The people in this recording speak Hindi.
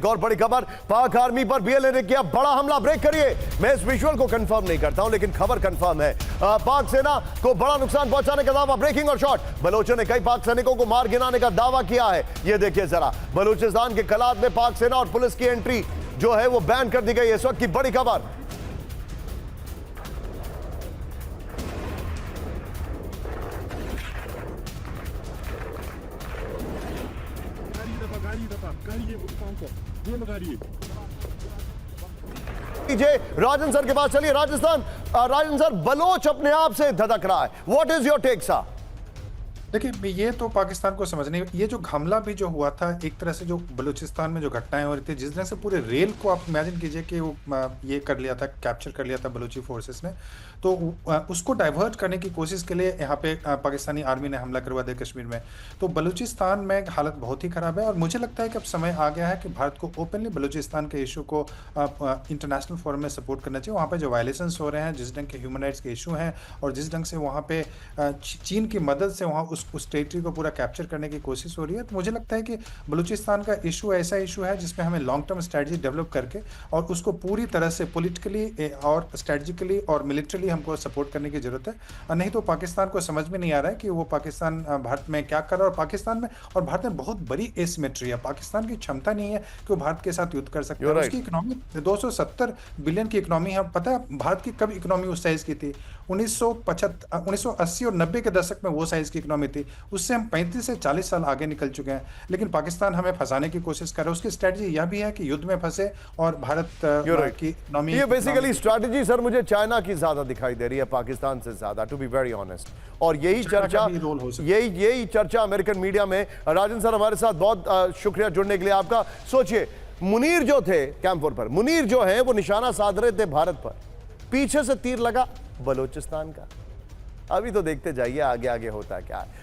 एक और बड़ी खबर, पाक आर्मी पर बीएलए ने किया बड़ा हमला। ब्रेक करिए, मैं इस विजुअल को कंफर्म नहीं करता हूं, लेकिन खबर कंफर्म है। पाक सेना को बड़ा नुकसान पहुंचाने का दावा। ब्रेकिंग और शॉट, बलोचों ने कई पाक सैनिकों को मार गिराने का दावा किया है। यह देखिए जरा, बलूचिस्तान के कलात में पाक सेना और पुलिस की एंट्री जो है वो बैन कर दी गई। इस वक्त की बड़ी खबर। राजन सर के पास चलिए। राजन सर, बलोच अपने आप से धधक रहा है, what is your take sir? देखिए, ये तो पाकिस्तान को समझने, ये जो हमला भी जो हुआ था, एक तरह से जो बलूचिस्तान में जो घटनाएं हो रही थी, जिस तरह से पूरे रेल को आप इमेजिन कीजिए कि वो ये कर लिया था, कैप्चर कर लिया था बलूची फोर्सेस ने, तो उसको डाइवर्ट करने की कोशिश के लिए यहाँ पे पाकिस्तानी आर्मी ने हमला करवा दिया कश्मीर में। तो बलूचिस्तान में हालत बहुत ही ख़राब है और मुझे लगता है कि अब समय आ गया है कि भारत को ओपनली बलूचिस्तान के इशू को इंटरनेशनल फोरम में सपोर्ट करना चाहिए। वहाँ पर जो वायलेशंस हो रहे हैं, जिस ढंग के ह्यूमन राइट्स के इशू हैं और जिस ढंग से वहाँ पे चीन की मदद से वहाँ उस टेरिटरी को पूरा कैप्चर करने की कोशिश हो रही है, तो मुझे लगता है कि बलूचिस्तान का इशू ऐसा इशू है जिसमें हमें लॉन्ग टर्म स्ट्रेटजी डेवलप करके और उसको पूरी तरह से पॉलिटिकली और स्ट्रेटजिकली और मिलिट्रली हमको सपोर्ट करने की जरूरत है। नहीं तो पाकिस्तान को समझ में नहीं आ रहा है कि वो पाकिस्तान भारत में क्या कर रहा है, और पाकिस्तान में और भारत में बहुत बड़ी एसिमेट्री है। पाकिस्तान की क्षमता नहीं है कि वो भारत के साथ युद्ध कर सकता है। उसकी इकोनॉमी 270 बिलियन की इकोनॉमी है। पता है भारत की कब इकोनॉमी उस साइज की थी? 1980 और 90 के दशक में वो साइज की इकोनॉमी थी। उससे हम 35 से 40 साल आगे निकल चुके हैं, लेकिन पाकिस्तान हमें फंसाने की कोशिश कर रहा है। उसकी स्ट्रेटजी यह भी है कि युद्ध में फंसे और भारत की इकोनॉमी, ये बेसिकली स्ट्रेटजी सर मुझे चाइना की ज्यादा दिखाई दे रही है पाकिस्तान से ज्यादा, टू बी वेरी ऑनेस्ट। और यही चर्चा अमेरिकन मीडिया में। राजन सर हमारे साथ, बहुत शुक्रिया जुड़ने के लिए आपका। सोचिए, मुनीर जो थे कैंप 4 पर, मुनीर जो है वो निशाना साध रहे थे भारत पर, पीछे से तीर लगा बलूचिस्तान का। अभी तो देखते जाइए आगे आगे होता क्या है।